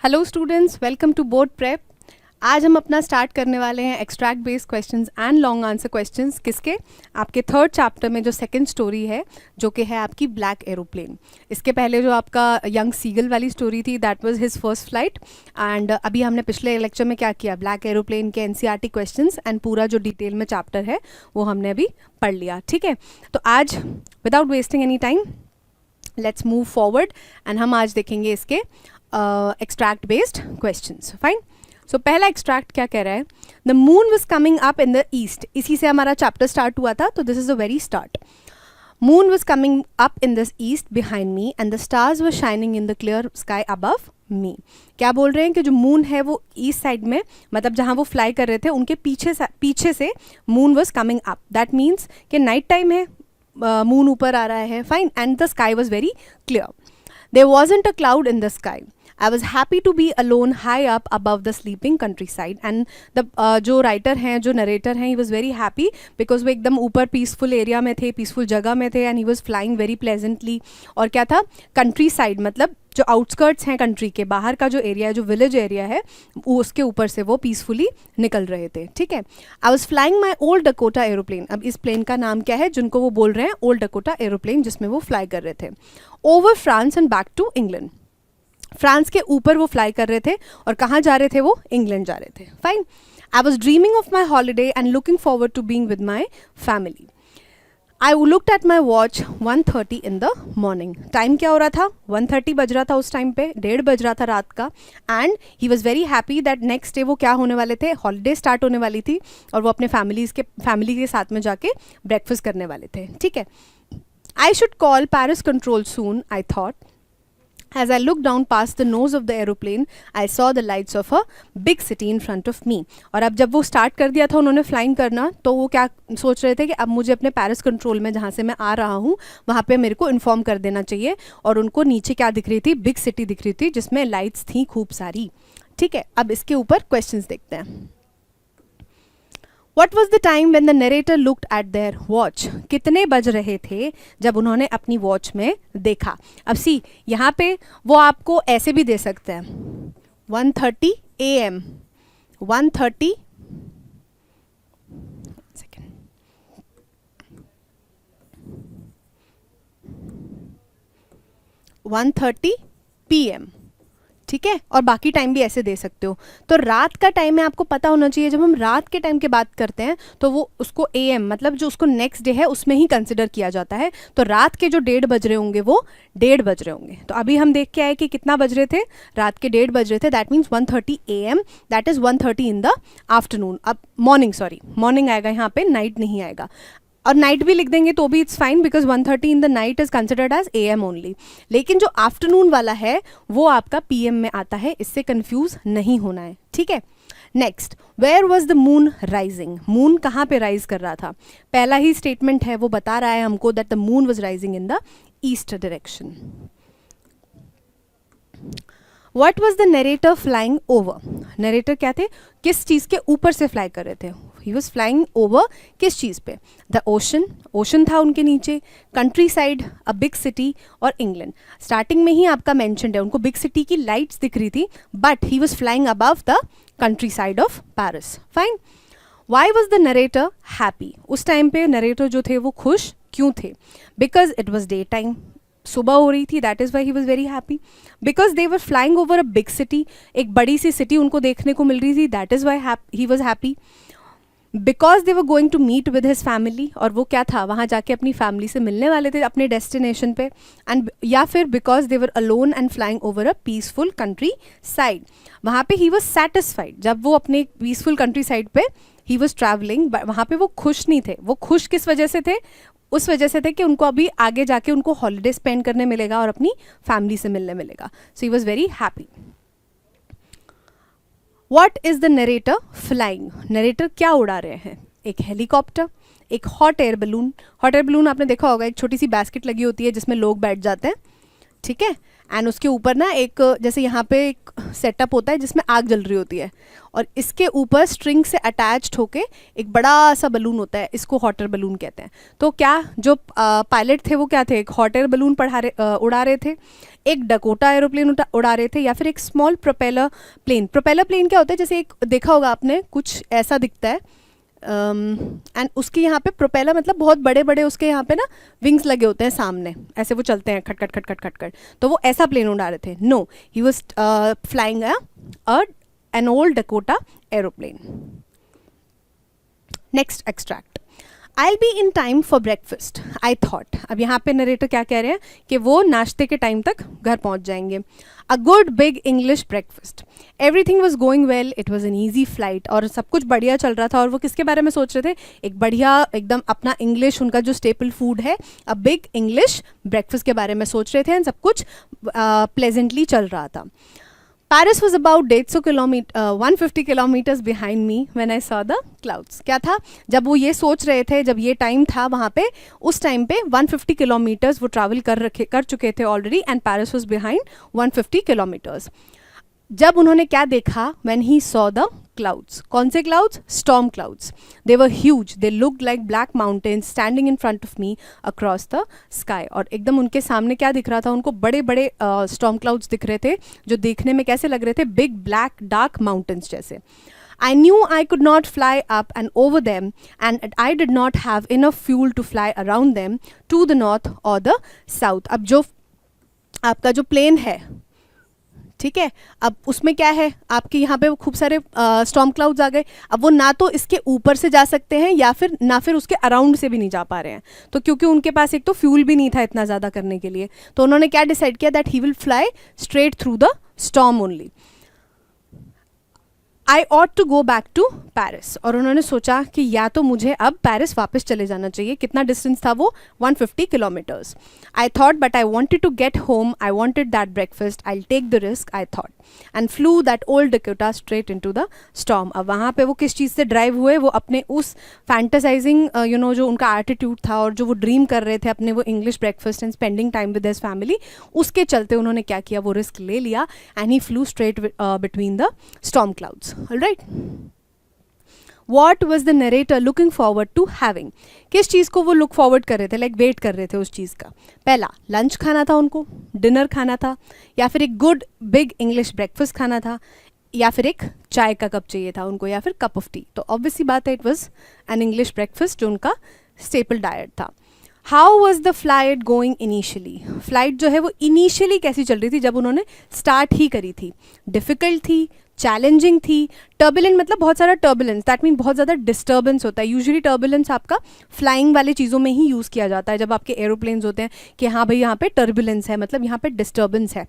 Hello students, welcome to board prep. आज हम अपना स्टार्ट करने वाले हैं extract based questions and long answer questions. किसके? आपके थर्ड चैप्टर में जो सेकंड स्टोरी है, जो कि है आपकी ब्लैक एरोप्लेन। इसके पहले जो आपका यंग सीगल वाली स्टोरी थी, that was his first flight. And अभी हमने पिछले लेक्चर में क्या किया, ब्लैक एरोप्लेन के एनसीईआरटी क्वेश्चंस एंड पूरा जो डिटेल में चैप्टर है वो हमने अभी पढ़ लिया। ठीक है, तो आज without wasting any time let's move forward and हम आज देखेंगे इसके एक्सट्रैक्ट बेस्ड क्वेश्चंस। फाइन। सो पहला एक्सट्रैक्ट क्या कह रहा है, the moon was coming up in the east. इसी से हमारा चैप्टर स्टार्ट हुआ था, तो this is the very start. Moon was coming up in the east behind me and the stars were shining in the clear sky above मी। क्या बोल रहे हैं कि जो मून है वो ईस्ट साइड में, मतलब जहाँ वो फ्लाई कर रहे थे उनके पीछे से moon was coming up. That means कि नाइट टाइम है, मून ऊपर आ रहा है। Fine. And the sky was very clear. There wasn't a cloud in the sky. I was happy to be alone high up above the sleeping countryside. And the जो writer हैं, जो narrator हैं, he was very happy because वो एकदम ऊपर peaceful area में थे, peaceful जगह में थे, and he was flying very pleasantly. और क्या था, कंट्री साइड, मतलब जो आउटस्कर्ट्स हैं कंट्री के बाहर का जो एरिया है, जो विलेज एरिया है, उसके ऊपर से वो पीसफुली निकल रहे थे। ठीक है। I was flying my old Dakota aeroplane. अब इस प्लेन का नाम क्या है जिनको वो बोल रहे हैं ओल्ड डकोटा एरोप्लेन, जिसमें वो फ्लाई कर रहे थे, over France and back to England. France के ऊपर वो फ्लाई कर रहे थे और कहाँ जा रहे थे, वो इंग्लैंड जा रहे थे। Fine. I was dreaming of my holiday and looking forward to being with my family. I looked at my watch 1:30 in the morning. Time क्या हो रहा था, 1:30 बज रहा था उस टाइम पे, 1:30 बज रहा था रात का। And he was very happy that next day वो क्या होने वाले थे, हॉलीडे स्टार्ट होने वाली थी और वो अपने फैमिली के साथ में जाके ब्रेकफास्ट करने वाले थे। ठीक है। I should call Paris control soon, I thought. As I looked down past the nose of the aeroplane, I saw the lights of a big city in front of me. और अब जब वो start कर दिया था उन्होंने flying करना, तो वो क्या सोच रहे थे कि अब मुझे अपने पेरिस कंट्रोल में जहाँ से मैं आ रहा हूँ वहाँ पे मेरे को इन्फॉर्म कर देना चाहिए। और उनको नीचे क्या दिख रही थी, बिग सिटी दिख रही थी जिसमें लाइट्स थी खूब सारी। ठीक है, अब इसके ऊपर क्वेश्चंस देखते हैं। What was the time when the narrator looked at their watch? कितने बज रहे थे जब उन्होंने अपनी वॉच में देखा। अब सी, यहाँ पे वो आपको ऐसे भी दे सकते हैं, 1:30 AM, 1:30 1:30 PM। ठीक है, और बाकी टाइम भी ऐसे दे सकते हो। तो रात का टाइम है, आपको पता होना चाहिए। जब हम रात के टाइम की बात करते हैं तो वो उसको AM, मतलब जो उसको नेक्स्ट डे है उसमें ही कंसिडर किया जाता है। तो रात के जो 1:30 बज रहे होंगे वो 1:30 बज रहे होंगे। तो अभी हम देख के आए कि कितना बज रहे थे, रात के 1:30 बज रहे थे। That means 1:30 AM, that is 1:30 in the afternoon. अब मॉर्निंग आएगा यहाँ पे, नाइट नहीं आएगा। और नाइट भी लिख देंगे तो भी it's fine, because 1:30 in the night is considered as AM only. लेकिन जो आफ्टरनून वाला है वो आपका PM में आता है, इससे कंफ्यूज नहीं होना है। ठीक है। Next, where was the moon rising. Moon कहाँ पे राइज कर रहा था, पहला ही स्टेटमेंट है, वो बता रहा है हमको that the moon was rising in the east direction. What was the narrator flying over? Narrator क्या थे, किस चीज़ के ऊपर से फ्लाई कर रहे थे। He was flying over किस चीज़ पे, द ओशन था उनके नीचे, country side, a big city और इंग्लैंड। स्टार्टिंग में ही आपका मैंशनड है, उनको बिग सिटी की लाइट्स दिख रही थी, but he was flying above the country side of Paris. Fine. Why was the narrator happy? उस टाइम पे नरेटर जो थे वो खुश क्यों थे, because it was day time, सुबह हो रही थी। That is why he was very happy. Because they were flying over a big city, एक बड़ी सी सिटी उनको देखने को मिल रही थी। That is why he was happy. Because they were going to meet with his family, और वो क्या था, वहाँ जाके अपनी फैमिली से मिलने वाले थे अपने डेस्टिनेशन पे। एंड या फिर because they were alone and flying over a peaceful country side. वहाँ पे ही वॉज सेटिस्फाइड, जब वो अपने पीसफुल कंट्री साइड पे ही वॉज ट्रैवलिंग, वहाँ पे वो खुश नहीं थे। वो खुश किस वजह से थे, उस वजह से थे कि उनको अभी आगे जाके उनको हॉलीडे स्पेंड करने मिलेगा और अपनी फैमिली से मिलने मिलेगा। So he was very happy. What is the narrator flying? Narrator क्या उड़ा रहे हैं, एक हेलीकॉप्टर, एक hot air balloon. Hot air balloon आपने देखा होगा, एक छोटी सी बास्केट लगी होती है जिसमें लोग बैठ जाते हैं। ठीक है। एंड उसके ऊपर ना एक जैसे यहाँ पे एक सेटअप होता है जिसमें आग जल रही होती है, और इसके ऊपर स्ट्रिंग से अटैच्ड होके एक बड़ा सा बलून होता है, इसको हॉट एयर बलून कहते हैं। तो क्या जो पायलट थे वो क्या थे, एक हॉट एयर बलून उड़ा रहे थे, एक डकोटा एरोप्लेन उड़ा रहे थे, या फिर एक small propeller plane. Propeller plane क्या होता है, जैसे एक देखा होगा आपने, कुछ ऐसा दिखता है, एंड उसके यहाँ पे प्रोपेलर मतलब बहुत बड़े बड़े उसके यहाँ पे ना विंग्स लगे होते हैं सामने, ऐसे वो चलते हैं खट खट खट खट खट खट। तो वो ऐसा प्लेन उड़ा रहे थे। No, he was flying an old Dakota aeroplane. Next extract. I'll be in time for breakfast, I thought. अब यहाँ पे नरेटर क्या कह रहे हैं कि वो नाश्ते के टाइम तक घर पहुँच जाएंगे. A good big English breakfast. Everything was going well. It was an easy flight. और सब कुछ बढ़िया चल रहा था. और वो किसके बारे में सोच रहे थे, एक बढ़िया एकदम अपना इंग्लिश, उनका जो स्टेपल फूड है, अ बिग इंग्लिश ब्रेकफास्ट के बारे में सोच रहे थे, एंड सब कुछ प्लेजेंटली चल रहा था. Paris was about 150 kilometers behind me when I saw the clouds. क्या था, जब वो ये सोच रहे थे, जब ये टाइम था वहाँ पे, उस टाइम पे 150 किलोमीटर्स वो ट्रैवल कर चुके थे already, and Paris was behind 150 kilometres. जब उन्होंने क्या देखा, when he saw the clouds. कौन से clouds? Storm clouds. They were huge. They looked like black mountains standing in front of me across the sky. और एकदम उनके सामने क्या दिख रहा था, उनको बड़े बड़े storm clouds दिख रहे थे, जो देखने में कैसे लग रहे थे, big black dark mountains जैसे. I knew I could not fly up and over them, and I did not have enough fuel to fly around them to the north or the south. अब जो आपका जो plane है, ठीक है, अब उसमें क्या है, आपके यहाँ पे खूब सारे स्टॉर्म क्लाउड्स आ गए. अब वो ना तो इसके ऊपर से जा सकते हैं, या फिर ना फिर उसके अराउंड से भी नहीं जा पा रहे हैं. तो क्योंकि उनके पास एक तो फ्यूल भी नहीं था इतना ज़्यादा करने के लिए, तो उन्होंने क्या डिसाइड किया, that he will fly straight through the storm only. I ought to go back to Paris. और उन्होंने सोचा कि या तो मुझे अब पेरिस वापस चले जाना चाहिए. कितना डिस्टेंस था वो, 150 kilometres. I thought but I wanted to get home. I wanted that breakfast. I take the risk, I thought, and flew that old Dakota straight into the storm. अब वहाँ पे वो किस चीज़ से ड्राइव हुए, वो अपने उस फैंटासाइजिंग जो उनका एटीट्यूड था, और जो वो ड्रीम कर रहे थे अपने वो English breakfast and spending time with his family, उसके चलते उन्होंने क्या किया, वो रिस्क ले लिया, and he flu straight between the storm clouds. All right. What was the narrator looking forward to having? किस चीज़ को वो लुक फॉरवर्ड कर रहे थे, लाइक वेट कर रहे थे उस चीज़ का. पहला, लंच खाना था उनको, डिनर खाना था, या फिर एक गुड बिग इंग्लिश ब्रेकफास्ट खाना था, या फिर एक चाय का कप चाहिए था उनको, या फिर कप ऑफ टी. तो ऑब्वियसली बात है, it was an English breakfast जो उनका स्टेपल डाइट था. How was the flight going initially? Flight जो है वो इनिशियली कैसी चल रही थी जब उन्होंने स्टार्ट ही करी थी? डिफ़िकल्ट थी, चैलेंजिंग थी, टर्बुलेंट मतलब बहुत सारा टर्बुलेंस, दैट मीन बहुत ज़्यादा डिस्टर्बेंस होता है. यूजुअली टर्बुलेंस आपका फ्लाइंग वाले चीज़ों में ही यूज़ किया जाता है, जब आपके एरोप्लेन्स होते हैं कि हाँ भाई यहाँ पे टर्बुलेंस है, मतलब यहाँ पे डिस्टर्बेंस है,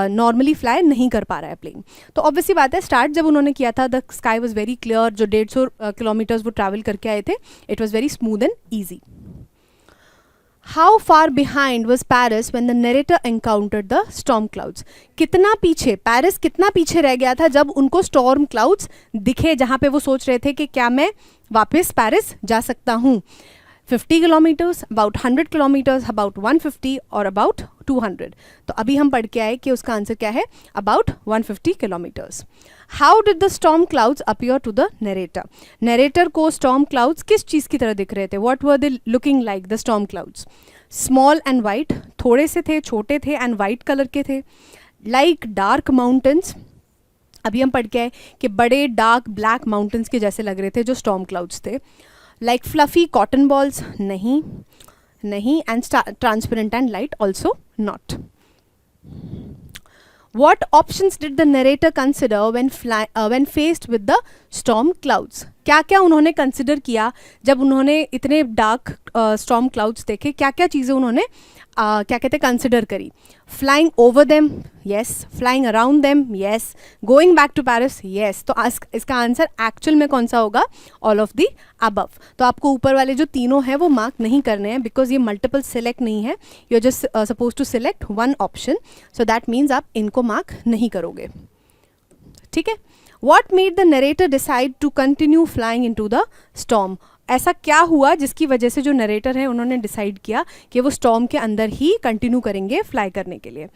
नॉर्मली फ्लाई नहीं कर पा रहा है प्लेन. तो ऑब्वियसली बात है, स्टार्ट जब उन्होंने किया था, the sky was very clear. जो 150 किलोमीटर्स वो ट्रैवल करके आए थे, it was very smooth and easy. How far behind was Paris when the narrator encountered the storm clouds? कितना पीछे, पेरिस कितना पीछे रह गया था जब उनको स्टॉर्म क्लाउड्स दिखे, जहाँ पे वो सोच रहे थे कि क्या मैं वापस पेरिस जा सकता हूँ. 50 किलोमीटर्स, अबाउट 100 किलोमीटर्स, अबाउट 150 और अबाउट 200. तो अभी हम पढ़ के आए कि उसका आंसर क्या है, about 150 kilometres. How did the storm clouds appear to the narrator? Narrator को स्टॉर्म क्लाउड्स किस चीज़ की तरह दिख रहे थे? What were they looking like the storm clouds? Small and white, थोड़े से थे, छोटे थे, एंड वाइट कलर के थे. लाइक डार्क माउंटेन्स, अभी हम पढ़ के आए कि बड़े डार्क ब्लैक माउंटेन्स के जैसे लग रहे थे जो स्टॉर्म क्लाउड्स थे. लाइक फ्लफी कॉटन बॉल्स, नहीं, and transparent and light also not. What options did the narrator consider when faced with the storm clouds? क्या क्या उन्होंने कंसिडर किया जब उन्होंने इतने डार्क स्टॉर्म क्लाउड्स देखे? क्या क्या चीज़ें उन्होंने क्या कहते हैं कंसिडर करी? Flying over them, yes. Flying around them, yes. Going back to Paris, yes. तो इसका आंसर एक्चुअल में कौन सा होगा? All of the above. तो आपको ऊपर वाले जो तीनों हैं वो मार्क नहीं करने हैं, बिकॉज ये मल्टीपल सिलेक्ट नहीं है. You are just suppose to select one option, so that means आप इनको मार्क नहीं करोगे. ठीक है. What made the narrator decide to continue flying into the storm? ऐसा क्या हुआ जिसकी वजह से जो नरेटर है उन्होंने डिसाइड किया कि वो स्टॉर्म के अंदर ही कंटिन्यू करेंगे फ्लाई करने के लिए?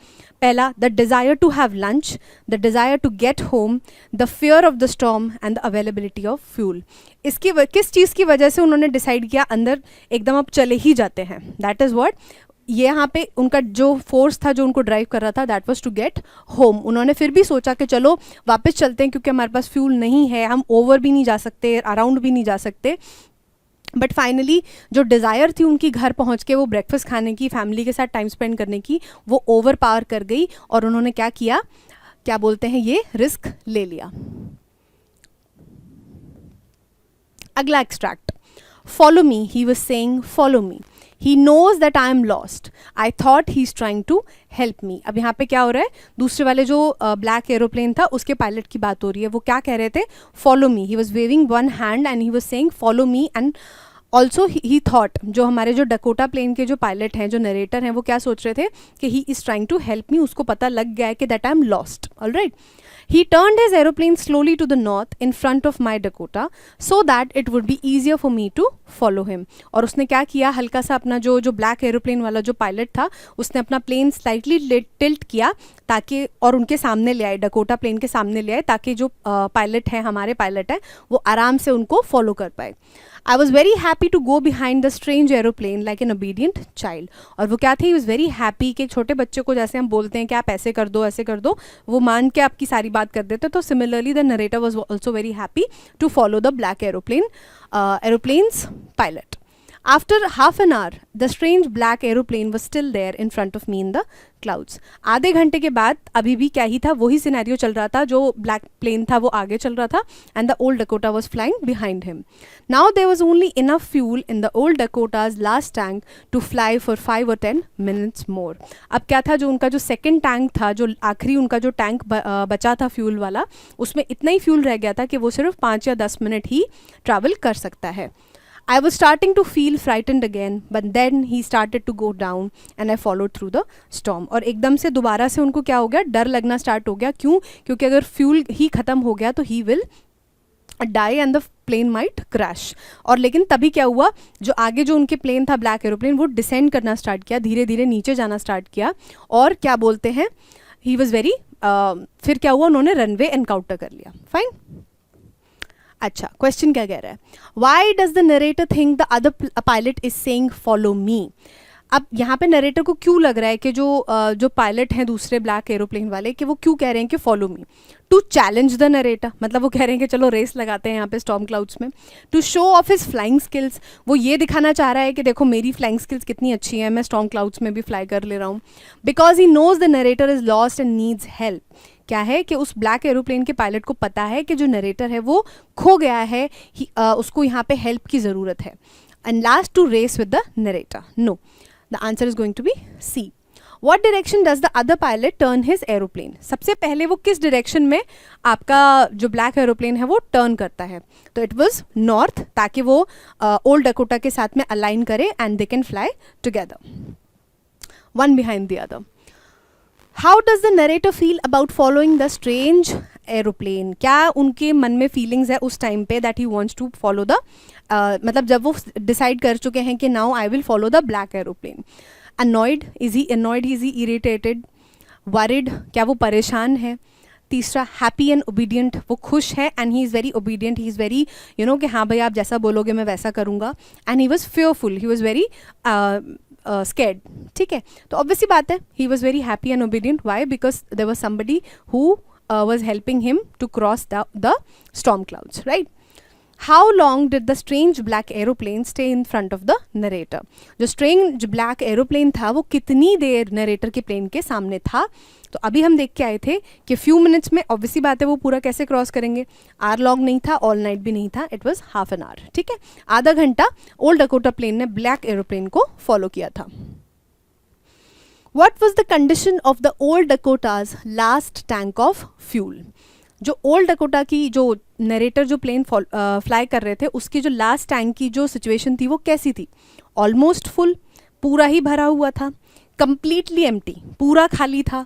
पहला, the desire to have lunch, the desire to get home, the fear of the storm and the availability of fuel. इसकी किस चीज़ की वजह से उन्होंने डिसाइड किया अंदर एकदम अब चले ही जाते हैं? दैट इज़ व्हाट, ये यहाँ पे उनका जो फोर्स था जो उनको ड्राइव कर रहा था, that was to get home. उन्होंने फिर भी सोचा कि चलो वापस चलते हैं क्योंकि हमारे पास फ्यूल नहीं है, हम ओवर भी नहीं जा सकते, अराउंड भी नहीं जा सकते। बट फाइनली जो डिज़ायर थी उनकी घर पहुंच के वो ब्रेकफास्ट खाने की, फैमिली के साथ टाइम स्पेंड करने की, वो ओवर पावर कर गई और उन्होंने क्या किया, क्या बोलते हैं, ये रिस्क ले लिया। अगला extract, follow me, he was saying follow me, he knows that I am lost, I thought he is trying to help me. अब यहाँ पे क्या हो रहा है, दूसरे वाले जो ब्लैक एरोप्लेन था उसके पायलट की बात हो रही है। वो क्या कह रहे थे, follow me, he was waving one hand and he was saying follow me. And also he thought, जो हमारे जो डकोटा प्लेन के जो पायलट हैं, जो नरेटर हैं, वो क्या सोच रहे थे कि he is trying to help me, उसको पता लग गया है कि that I am lost. Alright, he turned his aeroplane slowly to the north in front of my Dakota so that it would be easier for me to follow him। और उसने क्या किया, हल्का सा अपना जो ब्लैक एरोप्लेन वाला जो पायलट था उसने अपना प्लेन स्लाइटली टिल्ट किया ताकि, और उनके सामने ले आए, डकोटा प्लेन के सामने ले आए ताकि जो पायलट हैं, हमारे पायलट हैं, वो आराम से उनको फॉलो कर पाए। I was very happy to go behind the strange aeroplane like an obedient child। और वो क्या थे, he was very happy कि छोटे बच्चे को जैसे हम बोलते हैं कि आप ऐसे कर दो, ऐसे कर दो, वो मान के आपकी सारी बात कर देते। तो similarly the narrator was also very happy to follow the black aeroplane's pilot। After half an hour, the strange black aeroplane was still there in front of me in the clouds। आधे घंटे के बाद अभी भी क्या ही था, वही scenario चल रहा था, जो ब्लैक प्लेन था वो आगे चल रहा था and the old Dakota was flying behind him। Now there was only enough fuel in the old Dakota's last tank to fly for 5 or 10 minutes more। अब क्या था, जो उनका जो सेकेंड टैंक था, जो आखिरी उनका जो टैंक बचा था फ्यूल वाला, उसमें इतना ही फ्यूल रह गया था कि वो सिर्फ 5 या 10 मिनट ही ट्रैवल कर सकता है। I was starting to feel frightened again, but then he started to go down and I followed through the storm। और एकदम से दोबारा से उनको क्या हो गया, डर लगना स्टार्ट हो गया। क्यों? क्योंकि अगर फ्यूल ही ख़त्म हो गया तो he will die and the plane might crash। और लेकिन तभी क्या हुआ, जो आगे जो उनके प्लेन था ब्लैक एरोप्लेन, वो डिसेंड करना स्टार्ट किया, धीरे धीरे नीचे जाना स्टार्ट किया। और क्या बोलते हैं, ही वॉज वेरी, फिर क्या हुआ, उन्होंने रनवे एनकाउंटर कर लिया। फाइन। अच्छा, क्वेश्चन क्या कह रहा है, why does the narrator think the other pilot is saying follow मी। अब यहाँ पे नरेटर को क्यों लग रहा है कि जो पायलट हैं दूसरे ब्लैक एरोप्लेन वाले, कि वो क्यों कह रहे हैं कि follow me? To challenge the narrator, मतलब वो कह रहे हैं कि चलो रेस लगाते हैं यहाँ पे स्टॉर्म क्लाउड्स में। To show off his flying skills, वो ये दिखाना चाह रहा है कि देखो मेरी फ्लाइंग स्किल्स कितनी अच्छी हैं, मैं स्टॉर्म क्लाउड्स में भी फ्लाई कर ले रहा हूँ। Because he knows the narrator is lost and needs help. क्या है कि उस ब्लैक एरोप्लेन के पायलट को पता है कि जो नरेटर है वो खो गया है, उसको यहाँ पे हेल्प की ज़रूरत है। And last, to race with the narrator. No, the answer is going to be C. What direction does the other pilot turn his aeroplane? सबसे पहले वो किस डायरेक्शन में आपका जो ब्लैक एरोप्लेन है वो टर्न करता है? तो इट वॉज नॉर्थ, ताकि वो ओल्ड डकोटा के साथ में अलाइन करे and they can fly together, one behind the other. How does the narrator feel about following the strange aeroplane? क्या उनके मन में फीलिंग्स है उस टाइम पे that he wants to follow the, मतलब जब वो डिसाइड कर चुके हैं कि now I will follow the black aeroplane. Annoyed, is he annoyed, is he irritated? Worried, क्या वो परेशान है? तीसरा, happy and obedient, वो खुश है and he is very obedient, he is very कि हाँ भाई आप जैसा बोलोगे मैं वैसा करूँगा। And he was fearful, he was very scared। ठीक है, तो obvious सी बात है, he was very happy and obedient। Why? Because there was somebody who was helping him to cross the storm clouds, right? How long did the strange black aeroplane stay in front of the narrator? जो strange black aeroplane था वो कितनी देर narrator के plane के सामने था? तो अभी हम देख के आए थे कि फ्यू मिनट्स में, ऑब्वियसली बात है वो पूरा कैसे क्रॉस करेंगे, आर लॉन्ग नहीं था, ऑल नाइट भी नहीं था, it was half an hour. ठीक है, आधा घंटा ओल्ड डकोटा प्लेन ने ब्लैक एरोप्लेन को फॉलो किया था। What was the condition of the old Dakota's last tank of fuel? जो ओल्ड डकोटा की जो नरेटर जो प्लेन फ्लाई कर रहे थे उसकी जो लास्ट टैंक की जो सिचुएशन थी वो कैसी थी? ऑलमोस्ट फुल, पूरा ही भरा हुआ था, कंप्लीटली एम्प्टी, पूरा खाली था,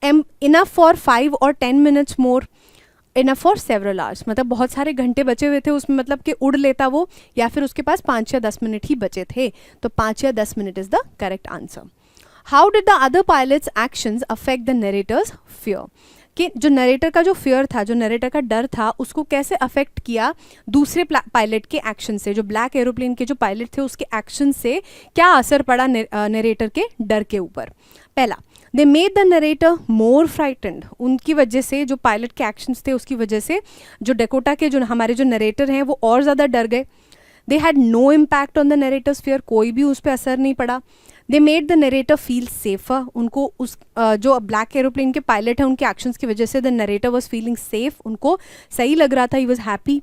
enough for 5 or 10 minutes more, enough for several hours, मतलब बहुत सारे घंटे बचे हुए थे उसमें, मतलब कि उड़ लेता वो, या फिर उसके पास 5 या 10 मिनट ही बचे थे, तो 5 या 10 minute is the correct answer. How did the other pilots actions affect the narrator's fear, कि जो नरेटर का जो फियर था, जो नरेटर का डर था, उसको कैसे अफेक्ट किया दूसरे पायलट के एक्शन से, जो ब्लैक एरोप्लेन के जो पायलट थे उसके एक्शन से क्या असर पड़ा नरेटर के डर के ऊपर. पहला, दे made the narrator more frightened, उनकी वजह से, जो पायलट के एक्शंस थे उसकी वजह से जो डकोटा के जो हमारे जो नरेटर हैं वो और ज़्यादा डर गए. They had no impact on the narrator's fear, कोई भी उस पर असर नहीं पड़ा. They made the narrator feel safer, उनको उस जो ब्लैक एरोप्लेन के पायलट हैं उनके एक्शंस की वजह से the narrator was feeling safe, उनको सही लग रहा था, he was happy.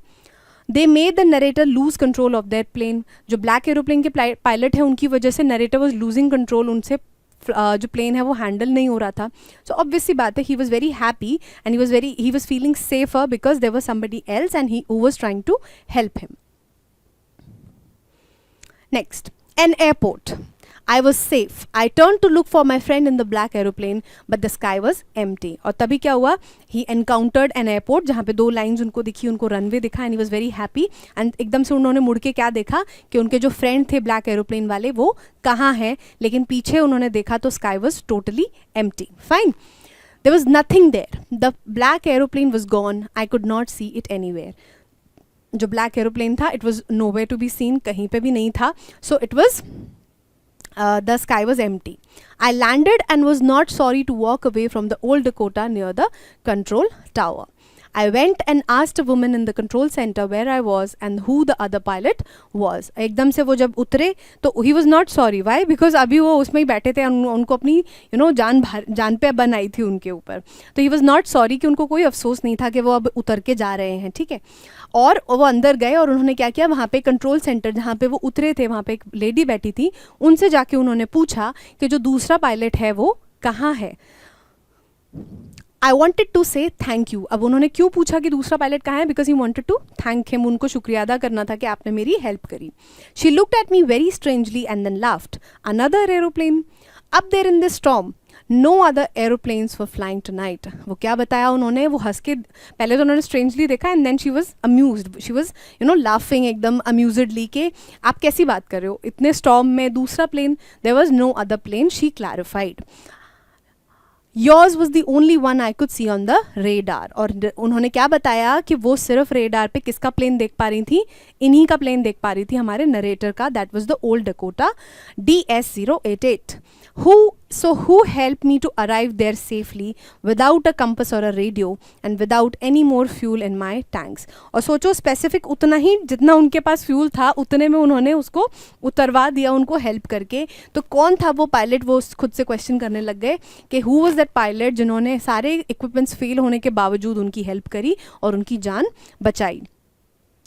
They made the narrator lose control of their plane, जो ब्लैक एरोप्लेन के पायलट हैं उनकी वजह से नरेटर वॉज लूजिंग कंट्रोल, उनसे जो प्लेन है वो हैंडल नहीं हो रहा था. सो ऑब्वियसली बात है, he was very happy and he was feeling safer because there was somebody else and he was trying to help him. Next, an airport. I was safe. I turned to look for my friend in the black aeroplane, but the sky was empty. और तभी क्या हुआ, he encountered an airport, जहाँ पे 2 lines उनको दिखी, उनको runway दिखा, and he was very happy. and एकदम से उन्होंने मुड़ के क्या देखा कि उनके जो फ्रेंड थे ब्लैक एरोप्लेन वाले वो कहाँ हैं, लेकिन पीछे उन्होंने देखा तो sky was totally empty. Fine. There was nothing there. The black aeroplane was gone. I could not see it anywhere. जो ब्लैक एरोप्लेन था, it was nowhere to be seen, कहीं पे भी नहीं था. So it was the sky was empty. I landed and was not sorry to walk away from the old Dakota near the control tower. I went and asked a woman in the control center where I was and who the other pilot was. एकदम से वो जब उतरे तो he was not sorry. Why? Because अभी वो उसमें ही बैठे थे, उनको अपनी जान पे बन आई थी उनके ऊपर, तो he was not sorry कि उनको कोई अफसोस नहीं था कि वो अब उतर के जा रहे हैं. ठीक है, और वो अंदर गए और उन्होंने क्या किया, वहाँ पे कंट्रोल सेंटर जहाँ पे वो उतरे थे वहाँ पे एक लेडी बैठी थी, उनसे जाके उन्होंने पूछा कि जो दूसरा पायलट है वो कहाँ है. I wanted to say thank you. अब उन्होंने क्यों पूछा कि दूसरा पायलट कहाँ है, because he wanted to thank him, उनको शुक्रिया अदा करना था कि आपने मेरी हेल्प करी. She looked at me very strangely and then laughed. Another aeroplane up there in this storm, no other aeroplanes were flying tonight. वो क्या बताया उन्होंने, वो हंस के, पहले तो उन्होंने स्ट्रेंजली देखा and then she was amused, she was laughing एकदम अम्यूजडली कि आप कैसी बात कर रहे हो, इतने स्टॉर्म में दूसरा plane, there was no other plane. She clarified. Yours was the only one I could see on the radar. और उन्होंने क्या बताया कि वो सिर्फ रेडार पे किसका प्लेन देख पा रही थी, इन्हीं का प्लेन देख पा रही थी, हमारे नरेटर का. That was the old Dakota DS-088. Who helped me to arrive there safely without a compass or a radio and without any more fuel in my tanks. और सोचो स्पेसिफिक उतना ही जितना उनके पास फ्यूल था उतने में उन्होंने उसको उतरवा दिया उनको हेल्प करके. तो कौन था वो पायलट, वो खुद से क्वेश्चन करने लग गए कि हु वाज दैट पायलट जिन्होंने सारे इक्विपमेंट्स फेल होने के बावजूद उनकी हेल्प करी और उनकी जान बचाई.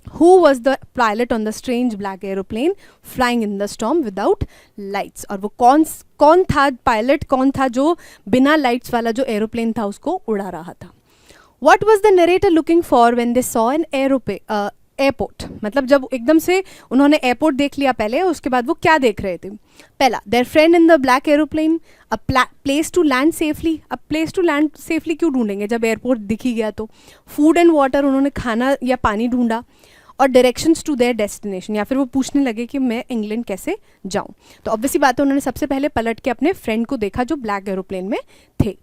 Who was the pilot on the strange black aeroplane flying in the storm without lights? और वो कौन था पायलट, कौन था जो बिना लाइट्स वाला जो एरोप्लेन था उसको उड़ा रहा था. What was the narrator looking for when they saw an airport, मतलब जब एकदम से उन्होंने एयरपोर्ट देख लिया पहले, उसके बाद वो क्या देख रहे थे. पहला, their friend in the black aeroplane, a place to land safely. अब प्लेस टू लैंड सेफली क्यों ढूंढेंगे जब एयरपोर्ट दिख ही गया तो. फूड एंड वाटर, उन्होंने खाना या पानी ढूंढा. और डायरेक्शंस टू देयर डेस्टिनेशन, या फिर वो पूछने लगे कि मैं इंग्लैंड कैसे जाऊँ. तो ऑब्वियसली बात है, उन्होंने सबसे पहले पलट के अपने फ्रेंड को देखा जो ब्लैक एरोप्लेन में थे.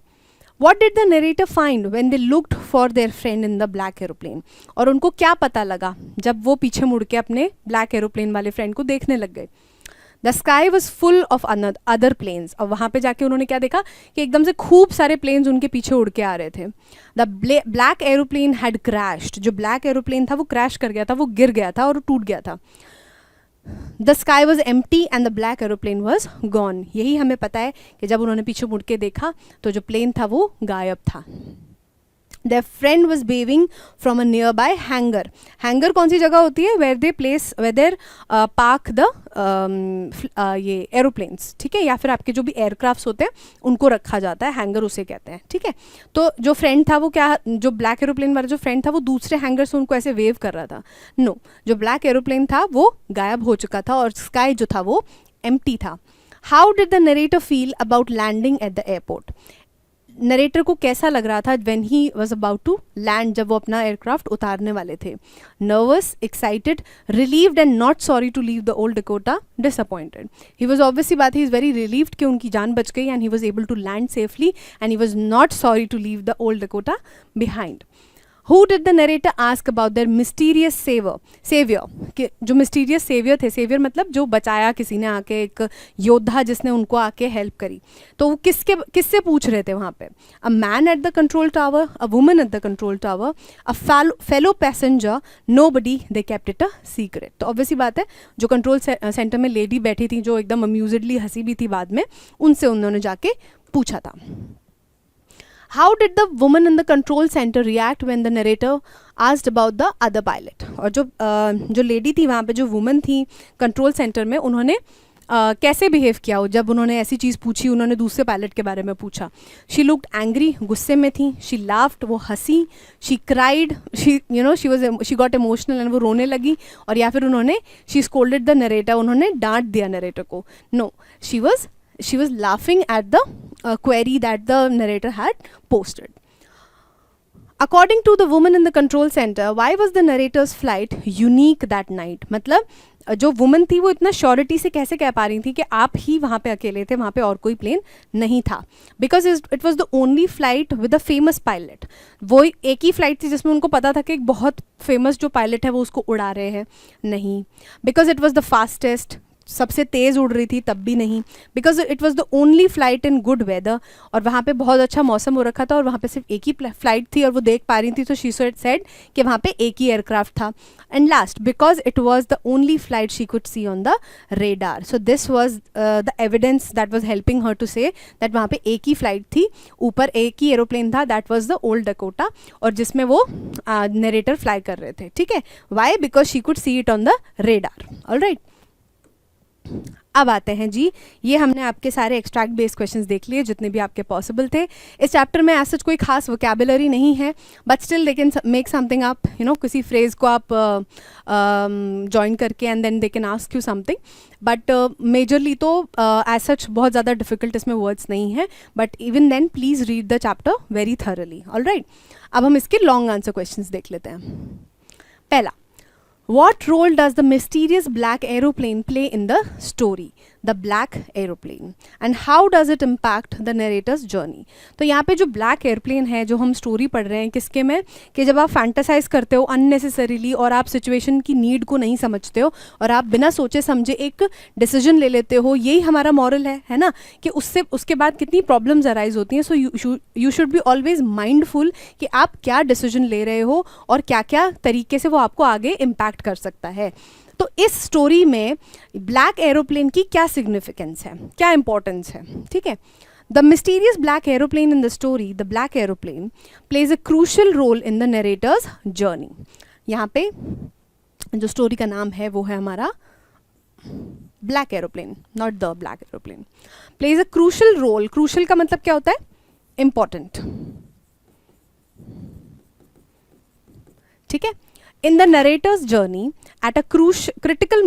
What did the narrator find when they looked for their friend in the black aeroplane? और उनको क्या पता लगा जब वो पीछे मुड़ के अपने ब्लैक एरोप्लेन वाले फ्रेंड को देखने लग गए. The sky was full of other planes. और वहाँ पे जाके उन्होंने क्या देखा कि एकदम से खूब सारे प्लेन्स उनके पीछे उड़ के आ रहे थे. The black aeroplane had crashed. जो ब्लैक एरोप्लेन था वो क्रैश कर गया था, वो गिर गया था और टूट गया था. The sky was empty and the black aeroplane was gone. यही हमें पता है कि जब उन्होंने पीछे मुड़ के देखा तो जो प्लेन था वो गायब था. Their friend was waving from a nearby hangar. Hangar कौन सी जगह होती है, where they park the ये aeroplanes, ठीक है, या फिर आपके जो भी एयरक्राफ्ट्स होते हैं उनको रखा जाता है, हैंगर उसे कहते हैं. ठीक है, तो जो फ्रेंड था वो क्या, जो ब्लैक एरोप्लेन वाला जो फ्रेंड था वो दूसरे हैंगर से उनको ऐसे वेव कर रहा था. नो, जो ब्लैक एरोप्लेन था वो गायब हो चुका था और स्काई जो था वो एम्प्टी था. How did the narrator feel about landing at the airport? Narrator को कैसा लग रहा था when he was about to land, जब वो अपना एयरक्राफ्ट उतारने वाले थे? Nervous, excited, relieved and not sorry to leave the old Dakota, disappointed. He was obviously बात है, ही इज़ वेरी रिलीव्ड कि उनकी जान बच गई and he was able to land safely and he was not sorry to leave the old Dakota behind. Who did the narrator ask about their mysterious savior? कि जो mysterious savior थे, savior मतलब जो बचाया किसी ने आके, एक योद्धा जिसने उनको आके हेल्प करी, तो वो किससे पूछ रहे थे वहाँ पे? A man at the control tower, a woman at the control tower, a fellow passenger, nobody, they kept it a secret। तो ऑब्वियसली बात है, जो कंट्रोल सेंटर में लेडी बैठी थी जो एकदम अम्यूजडली हंसी भी थी बाद में, उनसे उन्होंने जाके पूछा था। How did the woman in the control center react when the narrator asked about the other pilot? और जो लेडी थी वहाँ पे, जो वुमन थी कंट्रोल सेंटर में, उन्होंने कैसे बिहेव किया हो जब उन्होंने ऐसी चीज़ पूछी, उन्होंने दूसरे पायलट के बारे में पूछा? शी लुक्ड एंग्री, गुस्से में थी। शी लाफ्ड, वो हंसी। She cried, she got emotional and वो रोने लगी। और या फिर उन्होंने शी स्कोल्डेड द नरेटर, उन्होंने डांट दिया नरेटर को? No, she was laughing at the query that the narrator had posted. According to the woman in the control center, why was the narrator's flight unique that night? मतलब जो woman थी वो इतना surety से कैसे कह पा रही थी कि आप ही वहाँ पे अकेले थे, वहाँ पे और कोई प्लेन नहीं था? Because it was the only flight with a famous pilot. वो एक ही फ्लाइट थी जिसमें उनको पता था कि एक बहुत फेमस जो पायलट है वो उसको उड़ा रहे हैं? नहीं। Because it was the fastest, सबसे तेज़ उड़ रही थी तब भी नहीं। Because it was the only flight in good weather, और वहाँ पे बहुत अच्छा मौसम हो रखा था और वहाँ पे सिर्फ एक ही फ्लाइट थी और वो देख पा रही थी, तो शी सेड कि वहाँ पे एक ही एयरक्राफ्ट था। And last, because it was the only flight she could see on the radar. So this was the evidence that was helping her to say that वहाँ पे एक ही फ्लाइट थी, ऊपर एक ही एरोप्लेन था, that was the old Dakota, और जिसमें वो नरेटर फ्लाई कर रहे थे। ठीक है, why? Because she could see it on the radar. Alright, अब आते हैं जी, ये हमने आपके सारे एक्सट्रैक्ट बेस्ड क्वेश्चंस देख लिए जितने भी आपके पॉसिबल थे। इस चैप्टर में एज सच कोई खास वोकैबुलरी नहीं है, but still they can make something up, किसी फ्रेज को आप ज्वाइन करके and then they can ask you something, but majorly तो एज सच बहुत ज़्यादा डिफिकल्ट इसमें वर्ड्स नहीं है, but even then please read the chapter very thoroughly. Alright, अब हम इसके लॉन्ग आंसर क्वेश्चंस देख लेते हैं। पहला, what role does the mysterious black aeroplane play in the story? The black aeroplane, and how does it impact the narrator's journey? तो यहाँ पे जो ब्लैक एयरप्लेन है जो हम स्टोरी पढ़ रहे हैं किसके में, कि जब आप फैंटासाइज करते हो अननेसेसरीली और आप सिचुएशन की नीड को नहीं समझते हो और आप बिना सोचे समझे एक डिसीजन ले लेते हो, यही हमारा मॉरल है ना, कि उसके बाद कितनी प्रॉब्लम्स अराइज होती हैं। So you should be always mindful कि आप क्या डिसीजन ले रहे हो और क्या क्या तरीके से वो आपको आगे इम्पैक्ट कर सकता है। तो इस स्टोरी में ब्लैक एरोप्लेन की क्या सिग्निफिकेंस है, क्या इंपॉर्टेंस है? ठीक है, the mysterious black aeroplane in the story, the black aeroplane plays a crucial role in the narrator's journey. यहाँ पे जो स्टोरी का नाम है वो है हमारा black aeroplane, not the black aeroplane. Plays a crucial role, crucial का मतलब क्या होता है? इंपॉर्टेंट। ठीक है, in the narrator's journey at a critical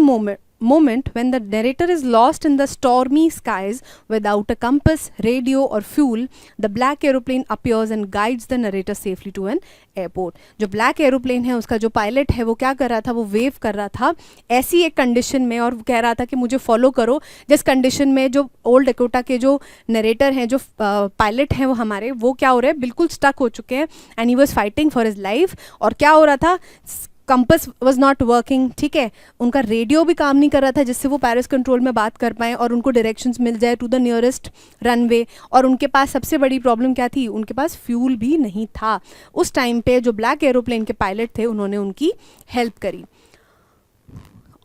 moment when the narrator is lost in the stormy skies without a compass, radio or fuel, the black aeroplane appears and guides the narrator safely to an airport। जो black aeroplane है उसका जो pilot है वो क्या कर रहा था, वो वेव कर रहा था ऐसी एक कंडीशन में और कह रहा था कि मुझे फॉलो करो, जिस कंडीशन में जो ओल्ड डकोटा के जो नरेटर हैं, जो पायलट हैं वो हमारे, वो क्या हो रहे हैं, बिल्कुल स्टक हो चुके हैं and he was fighting for his life. और क्या हो रहा था, कंपस वॉज नॉट वर्किंग। ठीक है, उनका रेडियो भी काम नहीं कर रहा था जिससे वो पैरिस कंट्रोल में बात कर पाएँ और उनको डायरेक्शंस मिल जाए टू द नियरेस्ट रनवे। और उनके पास सबसे बड़ी प्रॉब्लम क्या थी, उनके पास फ्यूल भी नहीं था। उस टाइम पे जो ब्लैक एरोप्लेन के पायलट थे उन्होंने उनकी हेल्प करी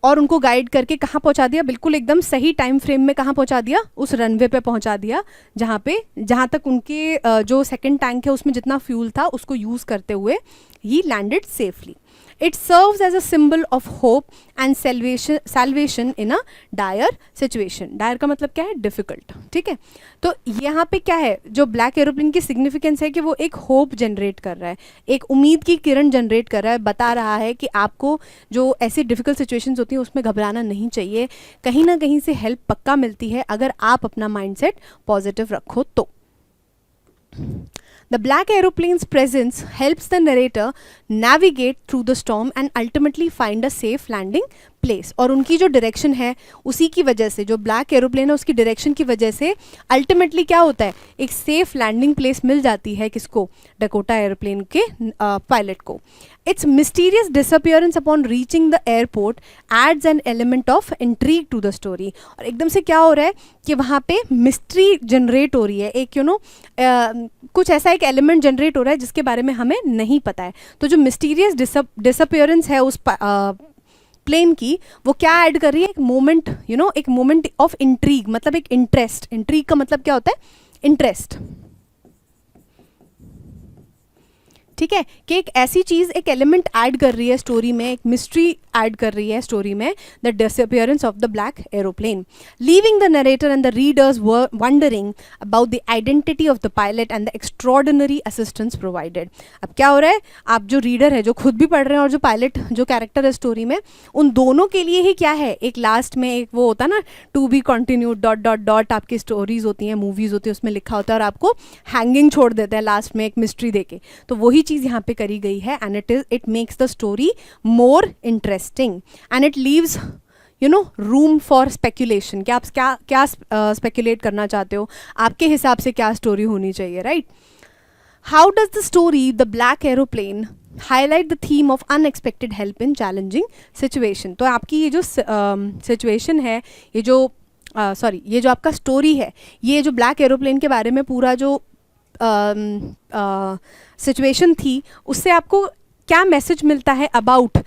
और उनको गाइड करके कहाँ पहुँचा दिया, बिल्कुल एकदम सही टाइम फ्रेम में कहाँ पहुँचा दिया, उस रनवे पे पहुँचा दिया जहाँ तक उनके जो सेकंड टैंक है उसमें जितना फ्यूल था उसको यूज़ करते हुए ही landed safely. It serves as a symbol of hope and salvation in a dire situation। Dire का मतलब क्या है, डिफिकल्ट। ठीक है, तो यहाँ पे क्या है, जो ब्लैक एरोप्लेन की सिग्निफिकेंस है कि वो एक होप जनरेट कर रहा है, एक उम्मीद की किरण जनरेट कर रहा है, बता रहा है कि आपको जो ऐसी डिफिकल्ट सिचुएशंस होती हैं उसमें घबराना नहीं चाहिए, कहीं ना कहीं से हेल्प पक्का मिलती है अगर आप अपना माइंडसेट पॉजिटिव रखो तो। The black aeroplane's presence helps the narrator navigate through the storm and ultimately find a safe landing place. और उनकी जो डायरेक्शन है उसी की वजह से, जो ब्लैक एरोप्लेन है उसकी डायरेक्शन की वजह से अल्टीमेटली क्या होता है, एक सेफ लैंडिंग प्लेस मिल जाती है किसको, डकोटा एरोप्लेन के पायलट को. Its mysterious disappearance upon reaching the airport adds an element of intrigue to the story. और एकदम से क्या हो रहा है कि वहाँ पे मिस्ट्री जनरेट हो रही है, एक कुछ ऐसा एक एलिमेंट जनरेट हो रहा है जिसके बारे में हमें नहीं पता है. तो जो मिस्टीरियस डिसअपियरेंस है उस प्लेन की, वो क्या ऐड कर रही है, एक मोमेंट एक मोमेंट ऑफ इंट्रीग, मतलब एक इंटरेस्ट. इंट्रीग का मतलब क्या होता है, इंटरेस्ट. ठीक है, कि एक ऐसी चीज़, एक एलिमेंट ऐड कर रही है स्टोरी में, एक मिस्ट्री ऐड कर रही है स्टोरी में, the disappearance of the black aeroplane, leaving the narrator and the readers wondering about the identity of the pilot and the extraordinary assistance provided. अब क्या हो रहा है, आप जो रीडर है, जो खुद भी पढ़ रहे हैं, और जो पायलट, जो कैरेक्टर है स्टोरी में, उन दोनों के लिए ही क्या है, एक लास्ट में एक वो होता है ना, to be continued dot dot dot, आपकी स्टोरीज होती हैं, मूवीज होती है, उसमें लिखा होता है, और आपको हैंगिंग छोड़ देते हैं लास्ट में एक मिस्ट्री देके. तो वही चीज़ यहाँ पे करी गई है, and it makes the story more interesting and it leaves room for speculation. कि आप क्या स्पेक्यूलेट करना चाहते हो, आपके हिसाब से क्या स्टोरी होनी चाहिए, right. How does the story the black aeroplane highlight the theme of unexpected help in challenging situation. तो आपकी ये जो सिचुएशन है, ये जो आपका स्टोरी है, ये जो ब्लैक एरोप्लेन के बारे में पूरा जो सिचुएशन थी, उससे आपको क्या मैसेज मिलता है about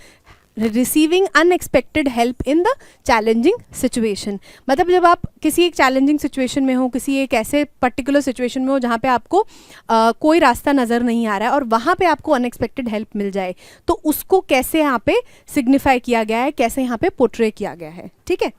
receiving unexpected help in the challenging situation. मतलब जब आप किसी एक चैलेंजिंग सिचुएशन में हो, किसी एक ऐसे पर्टिकुलर सिचुएशन में हो जहाँ पे आपको कोई रास्ता नज़र नहीं आ रहा है, और वहाँ पे आपको अनएक्सपेक्टेड हेल्प मिल जाए, तो उसको कैसे यहाँ पे सिग्निफाई किया गया है, कैसे यहाँ पे पोर्ट्रे किया गया है. ठीक है.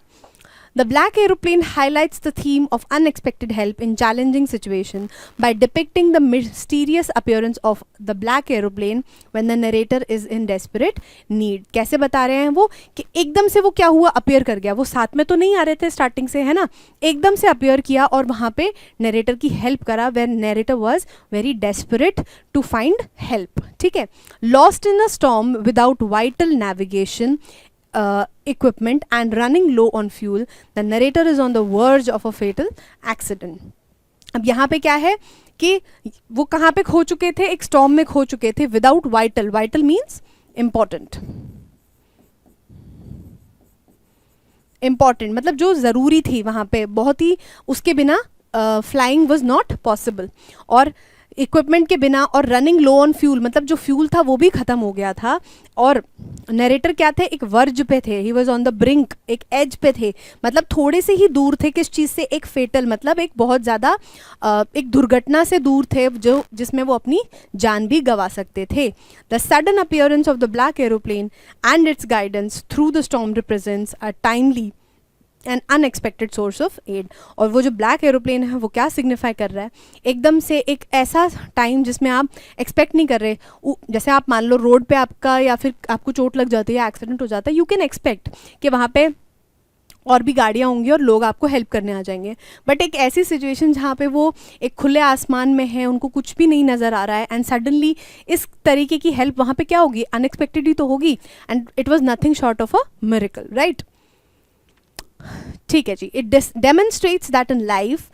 The black aeroplane highlights the theme of unexpected help in challenging situation by depicting the mysterious appearance of the black aeroplane when the narrator is in desperate need. कैसे बता रहे हैं वो, कि एकदम से वो क्या हुआ, अपीयर कर गया. वो साथ में तो नहीं आ रहे थे स्टार्टिंग से, है ना, एकदम से अपीयर किया और वहाँ पे नरेटर की हेल्प करा, when narrator was very desperate to find help. ठीक है. Lost in a storm without vital navigation equipment and running low on fuel, the narrator is on the verge of a fatal accident. अब यहाँ पे क्या है कि वो कहाँ पे खो चुके थे, एक स्टॉर्म में खो चुके थे, without vital. Vital means important. Important मतलब जो ज़रूरी थी वहाँ पे, बहुत ही, उसके बिना फ्लाइंग वॉज नॉट पॉसिबल. और इक्विपमेंट के बिना, और रनिंग लो ऑन फ्यूल मतलब जो फ्यूल था वो भी ख़त्म हो गया था. और नरेटर क्या थे, एक वर्ज पे थे, he was on the brink, एक एज पे थे, मतलब थोड़े से ही दूर थे किस चीज़ से, एक फेटल मतलब एक बहुत ज़्यादा एक दुर्घटना से दूर थे, जो जिसमें वो अपनी जान भी गंवा सकते थे. The sudden appearance of the black aeroplane and its guidance through the storm represents a timely an unexpected source of aid. और वो जो ब्लैक एरोप्लेन है वो क्या सिग्निफाई कर रहा है, एकदम से एक ऐसा टाइम जिसमें आप एक्सपेक्ट नहीं कर रहे. जैसे आप मान लो रोड पे आपका, या फिर आपको चोट लग जाती है, एक्सीडेंट हो जाता है, यू कैन एक्सपेक्ट कि वहाँ पे और भी गाड़ियाँ होंगी और लोग आपको हेल्प करने आ जाएंगे. बट एक ऐसी सिचुएशन जहाँ पे वो एक खुले आसमान में है, उनको कुछ भी नहीं नज़र आ रहा है, एंड सडनली इस तरीके की हेल्प वहाँ पे क्या होगी, अनएक्सपेक्टेड ही तो होगी. And it was nothing short of a miracle, right. ठीक है जी. It demonstrates that in life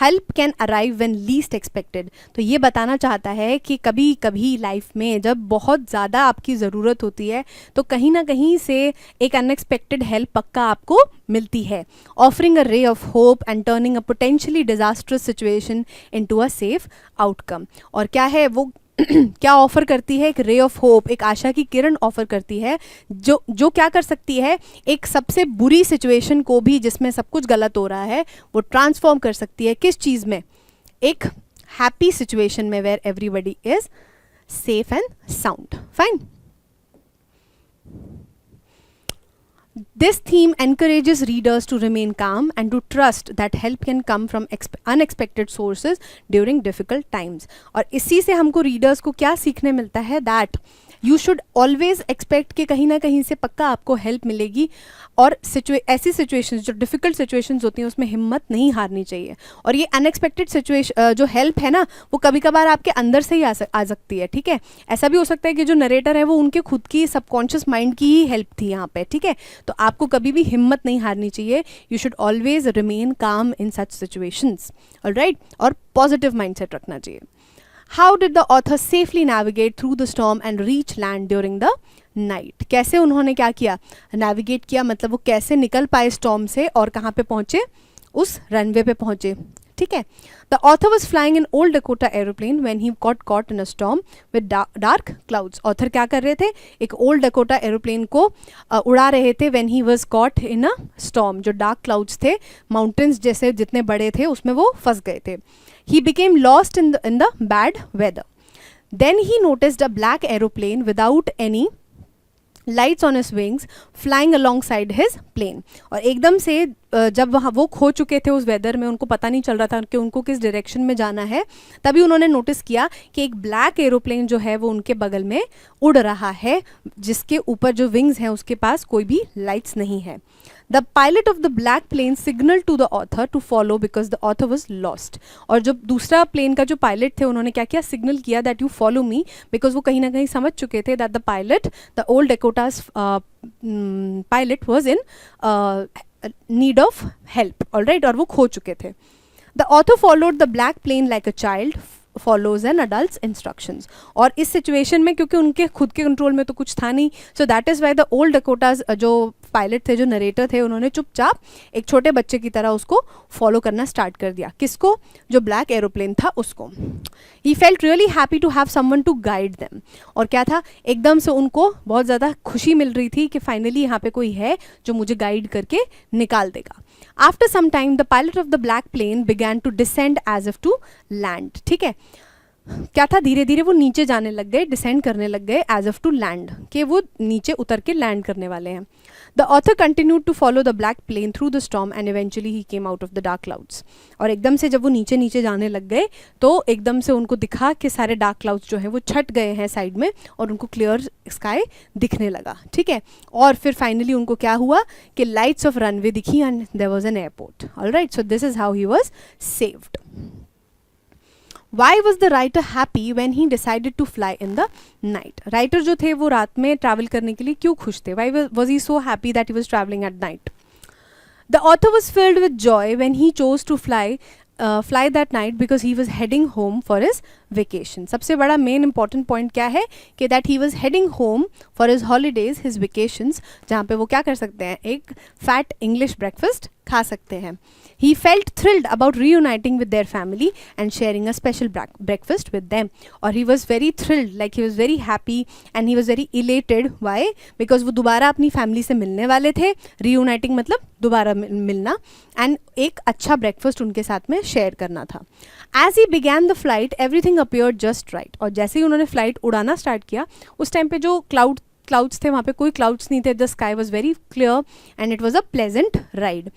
help can arrive when least expected. तो ये बताना चाहता है कि कभी कभी लाइफ में जब बहुत ज़्यादा आपकी ज़रूरत होती है, तो कहीं ना कहीं से एक अनएक्सपेक्टेड हेल्प पक्का आपको मिलती है, offering a ray of hope and turning a potentially disastrous situation into a safe outcome. और क्या है वो क्या ऑफर करती है, एक रे ऑफ होप, एक आशा की किरण ऑफर करती है, जो क्या कर सकती है, एक सबसे बुरी सिचुएशन को भी, जिसमें सब कुछ गलत हो रहा है, वो ट्रांसफॉर्म कर सकती है किस चीज़ में, एक हैप्पी सिचुएशन में, where everybody is safe and sound. Fine. This theme encourages readers to remain calm and to trust that help can come from unexpected sources during difficult times. और इसी से हमको readers को क्या सीखने मिलता है, that you should always expect कि कहीं ना कहीं से पक्का आपको हेल्प मिलेगी, और ऐसी सिचुएशंस जो डिफ़िकल्ट सिचुएशंस होती हैं उसमें हिम्मत नहीं हारनी चाहिए। और ये अनएक्सपेक्टेड सिचुएशन जो हेल्प है ना, वो कभी कभार आपके अंदर से ही आ सकती है, ठीक है। ऐसा भी हो सकता है कि जो नरेटर है वो उनके खुद की सबकॉन्शियस माइंड की ही हेल्प थी यहाँ पे, ठीक है। तो आपको कभी भी हिम्मत नहीं हारनी चाहिए, यू शुड ऑलवेज रिमेन काम इन सच सिचुएशंस, ऑलराइट, और पॉजिटिव माइंडसेट रखना चाहिए। How did the author safely navigate through the storm and reach land during the night? कैसे उन्होंने क्या किया, नेविगेट किया, मतलब वो कैसे निकल पाए स्टॉर्म से और कहाँ पे पहुंचे, उस रनवे पे पहुंचे, ठीक है। The author was flying in old Dakota aeroplane when he got caught in a storm with dark clouds. Author क्या कर रहे थे, एक ओल्ड डकोटा एरोप्लेन को उड़ा रहे थे when he was caught in a storm, जो डार्क क्लाउड्स थे, माउंटेन्स जैसे जितने बड़े थे उसमें वो फंस गए थे। He became lost in the bad weather. Then he noticed a black aeroplane without any lights on his wings flying alongside his plane. और एकदम से जब वहाँ वो खो चुके थे उस वेदर में, उनको पता नहीं चल रहा था कि उनको किस डायरेक्शन में जाना है, तभी उन्होंने नोटिस किया कि एक ब्लैक एरोप्लेन जो है वो उनके बगल में उड़ रहा है, जिसके ऊपर जो विंग्स हैं उसके पास कोई भी लाइट्स नहीं है। The pilot of the black plane signal to the author to follow because the author was lost. और जो दूसरा प्लेन का जो पायलट थे उन्होंने क्या किया, सिग्नल किया that you follow me, because वो कहीं ना कहीं समझ चुके थे that the pilot, the old Dakotas pilot was in need of help, alright, और वो खो चुके थे। The author followed the black plane like a child follows an adults instructions. और इस सिचुएशन में क्योंकि उनके खुद के कंट्रोल में तो कुछ था नहीं, so that is why the old Dakotas जो पायलट थे, जो नरेटर थे, उन्होंने चुपचाप एक छोटे बच्चे की तरह उसको फॉलो करना स्टार्ट कर दिया। किसको, जो ब्लैक एरोप्लेन था उसको। He felt really happy to have someone to guide them. और क्या था, एकदम से उनको बहुत ज़्यादा खुशी मिल रही थी कि फाइनली यहाँ पे कोई है जो मुझे गाइड करके निकाल देगा। After some time the pilot of the black plane began to descend as if to land, ठीक है। क्या था, धीरे धीरे वो नीचे जाने लग गए, डिसेंड करने लग गए, एज इफ टू लैंड, कि वो नीचे उतर के लैंड करने वाले हैं। The author continued to follow the black plane through the storm and eventually he came out of the dark clouds. और एकदम से जब वो नीचे नीचे जाने लग गए तो एकदम से उनको दिखा कि सारे डार्क क्लाउड्स जो हैं वो छट गए हैं साइड में, और उनको क्लियर स्काई दिखने लगा, ठीक है। और फिर फाइनली उनको क्या हुआ कि लाइट्स ऑफ रनवे दिखी and there was an airport, alright. So this is how he was saved. Why was the writer happy when he decided to fly in the night? Writer जो थे वो रात में ट्रैवल करने के लिए क्यों खुश थे? Why was he so happy that he was traveling at night? The author was filled with joy when he chose to fly that night because he was heading home for his vacation. सबसे बड़ा main important point क्या है कि that he was heading home for his holidays, his vacations, जहाँ पे वो क्या कर सकते हैं, एक फैट इंग्लिश ब्रेकफास्ट खा सकते हैं। He felt thrilled about reuniting with their family and sharing a special breakfast with them. और he was very thrilled, like he was very happy and he was very elated. Why? Because वो दोबारा अपनी family से मिलने वाले थे। Reuniting मतलब दोबारा मिलना, and एक अच्छा ब्रेकफास्ट उनके साथ में शेयर करना था। As he began the flight, everything appeared just right. और जैसे ही उन्होंने फ्लाइट उड़ाना स्टार्ट किया, उस टाइम पे जो क्लाउड्स थे वहाँ पे कोई क्लाउड्स नहीं थे। The sky was very clear and it was a pleasant ride.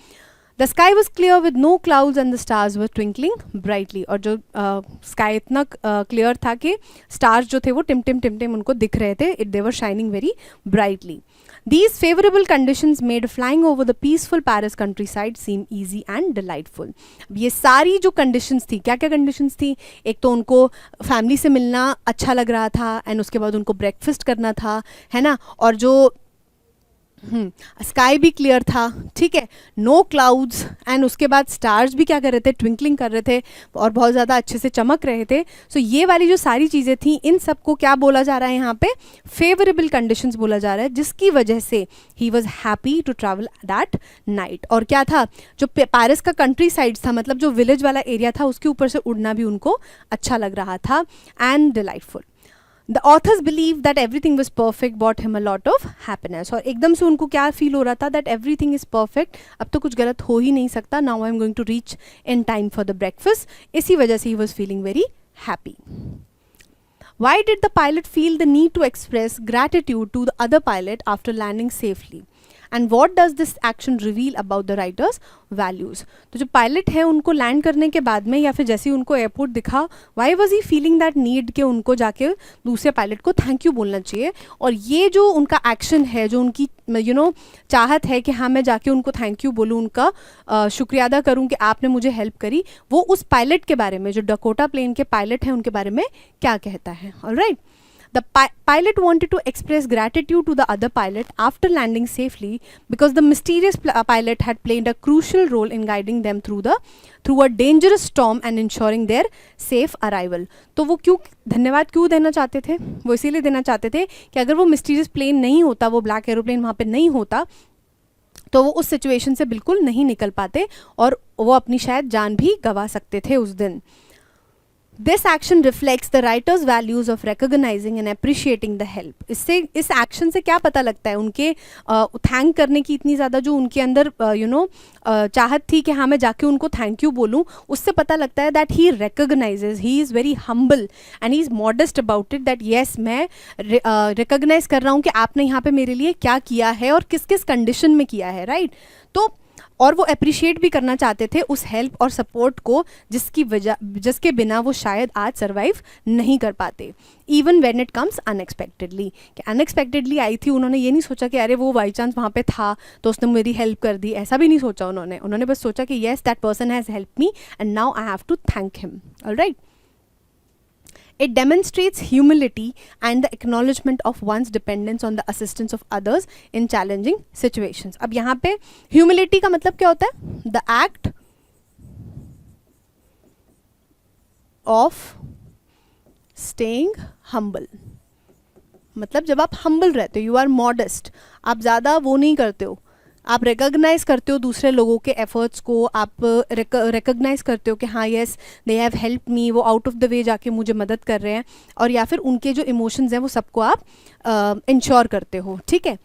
The sky was clear with no clouds and the stars were twinkling brightly. और जो स्काई इतना क्लियर था कि स्टार्स जो थे वो टिम टिम उनको दिख रहे थे, they were shining very brightly. These favorable conditions made flying over the peaceful Paris countryside seem easy and delightful. अब ये सारी जो conditions थी, क्या क्या conditions थी, एक तो उनको फैमिली से मिलना अच्छा लग रहा था, एंड उसके बाद उनको ब्रेकफास्ट करना था, है ना, और जो स्काई भी क्लियर था, ठीक है, नो क्लाउड्स, एंड उसके बाद स्टार्स भी क्या कर रहे थे, ट्विंकलिंग कर रहे थे और बहुत ज़्यादा अच्छे से चमक रहे थे। सो ये वाली जो सारी चीज़ें थी, इन सबको क्या बोला जा रहा है यहाँ पे, फेवरेबल कंडीशंस बोला जा रहा है, जिसकी वजह से he was happy to travel that night. और क्या था, जो पेरिस का कंट्री साइड्स था, मतलब जो विलेज वाला एरिया था, उसके ऊपर से उड़ना भी उनको अच्छा लग रहा था and delightful. The author's believe that everything was perfect bought him a lot of happiness. और एकदम से उनको क्या फील हो रहा था, दैट एवरीथिंग इज परफेक्ट, अब तो कुछ गलत हो ही नहीं सकता, now I am going to reach in time for the breakfast. इसी वजह से he was feeling very happy. Why did the pilot feel the need to express gratitude to the other pilot after landing safely? And what does this action reveal about the writers values. तो जो pilot है उनको land करने के बाद में या फिर जैसे ही उनको एयरपोर्ट दिखा, why was he feeling that need के उनको जाके दूसरे पायलट को थैंक यू बोलना चाहिए। और ये जो उनका एक्शन है, जो उनकी चाहत है कि हाँ मैं जाके उनको थैंक यू बोलूँ, उनका शुक्रिया अदा करूँ कि आपने मुझे हेल्प करी, वो उस पायलट के बारे में, जो डकोटा प्लेन के पायलट हैं उनके बारे में क्या कहता है। Alright, the pilot wanted to express gratitude to the other pilot after landing safely because the mysterious pilot had played a crucial role in guiding them through a dangerous storm and ensuring their safe arrival। तो वो क्यों धन्यवाद क्यों देना चाहते थे? वो इसीलिए देना चाहते थे कि अगर वो मिस्टीरियस प्लेन नहीं होता, वो ब्लैक एरोप्लेन वहाँ पे नहीं होता, तो वो उस सिचुएशन से बिल्कुल नहीं निकल पाते और वो अपनी शायद जान भी गंवा सकते थे उस दिन। This action reflects the writer's values of recognizing and appreciating the help। इससे, इस एक्शन से क्या पता लगता है? उनके थैंक करने की इतनी ज़्यादा जो उनके अंदर चाहत थी कि हाँ मैं जाके उनको थैंक यू बोलूँ, उससे पता लगता है that he recognises, he is very humble and he is modest about it, that yes मैं रिकग्नाइज कर रहा हूँ कि आपने यहाँ पे मेरे लिए क्या किया है और किस किस कंडीशन में किया है, राइट। तो और वो अप्रिशिएट भी करना चाहते थे उस हेल्प और सपोर्ट को जिसके बिना वो शायद आज सर्वाइव नहीं कर पाते, even when it comes unexpectedly. कि अनएक्सपेक्टेडली आई थी, उन्होंने ये नहीं सोचा कि अरे वो बाई चांस वहाँ पे था तो उसने मेरी हेल्प कर दी, ऐसा भी नहीं सोचा उन्होंने बस सोचा कि yes that person has help me and now I have to thank him. Alright, it demonstrates humility and the acknowledgement of one's dependence on the assistance of others in challenging situations। अब यहाँ पे humility का मतलब क्या होता है? The act of staying humble। मतलब जब आप humble रहते हो, you are modest, आप ज़्यादा वो नहीं करते हो, आप रिकग्नाइज करते हो दूसरे लोगों के एफर्ट्स को, आप रिकग्नाइज करते हो कि हाँ yes they have help me, वो आउट ऑफ द वे जाके मुझे मदद कर रहे हैं, और या फिर उनके जो इमोशंस हैं वो सबको आप इंश्योर करते हो, ठीक है।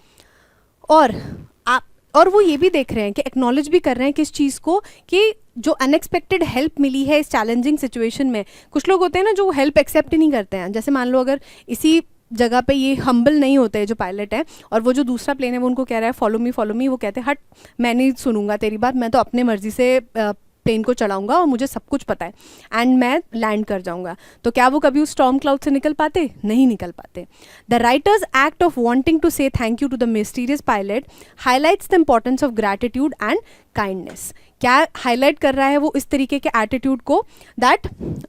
और वो ये भी देख रहे हैं कि एक्नॉलेज भी कर रहे हैं किस चीज़ को, कि जो अनएक्सपेक्टेड हेल्प मिली है इस चैलेंजिंग सिचुएशन में। कुछ लोग होते हैं ना जो हेल्प एक्सेप्ट ही नहीं करते हैं, जैसे मान लो अगर इसी जगह पे ये हम्बल नहीं होते हैं जो पायलट है, और वो जो दूसरा प्लेन है वो उनको कह रहा है फॉलो मी, वो कहते हैं हट मैं नहीं सुनूंगा तेरी बात, मैं तो अपने मर्जी से प्लेन को चलाऊंगा और मुझे सब कुछ पता है एंड मैं लैंड कर जाऊंगा। तो क्या वो कभी उस स्टॉर्म क्लाउड से निकल पाते? नहीं निकल पाते। The writers act of wanting to say thank you to the mysterious pilot highlights the importance of gratitude and kindness. क्या हाईलाइट कर रहा है वो इस तरीके के एटीट्यूड को, that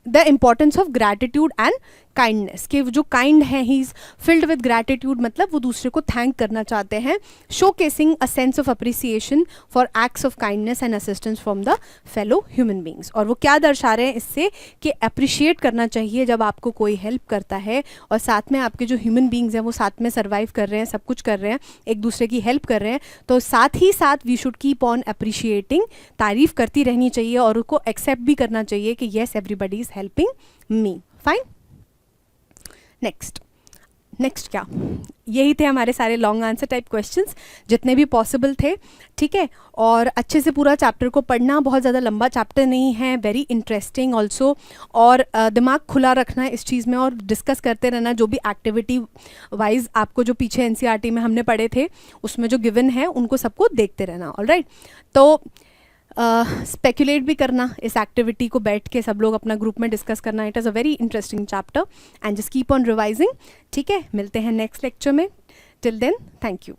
the importance of gratitude and kindness, कि जो काइंड है he is filled with gratitude, मतलब वो दूसरे को थैंक करना चाहते हैं, showcasing a sense of appreciation for acts of kindness and assistance from the fellow human beings. और वो क्या दर्शा रहे हैं इससे, कि अप्रिशिएट करना चाहिए जब आपको कोई हेल्प करता है और साथ में आपके जो ह्यूमन बींग्स हैं वो साथ में सर्वाइव कर रहे हैं, सब कुछ कर रहे हैं, एक दूसरे की हेल्प कर रहे हैं, तो साथ ही साथ we should keep on appreciating, तारीफ करती रहनी चाहिए और उसको एक्सेप्ट भी करना चाहिए कि yes everybody is helping me. Fine, next क्या, यही थे हमारे सारे लॉन्ग आंसर टाइप क्वेश्चंस जितने भी पॉसिबल थे, ठीक है। और अच्छे से पूरा चैप्टर को पढ़ना, बहुत ज़्यादा लंबा चैप्टर नहीं है, वेरी इंटरेस्टिंग ऑल्सो, और दिमाग खुला रखना इस चीज़ में और डिस्कस करते रहना, जो भी एक्टिविटी वाइज आपको जो पीछे एनसीईआरटी में हमने पढ़े थे उसमें जो गिवन है उनको सबको देखते रहना। ऑलराइट, तो स्पेकुलेट भी करना इस एक्टिविटी को, बैठ के सब लोग अपना ग्रुप में डिस्कस करना। It is a very interesting chapter and just keep on revising, ठीक है। मिलते हैं नेक्स्ट लेक्चर में, टिल देन थैंक यू।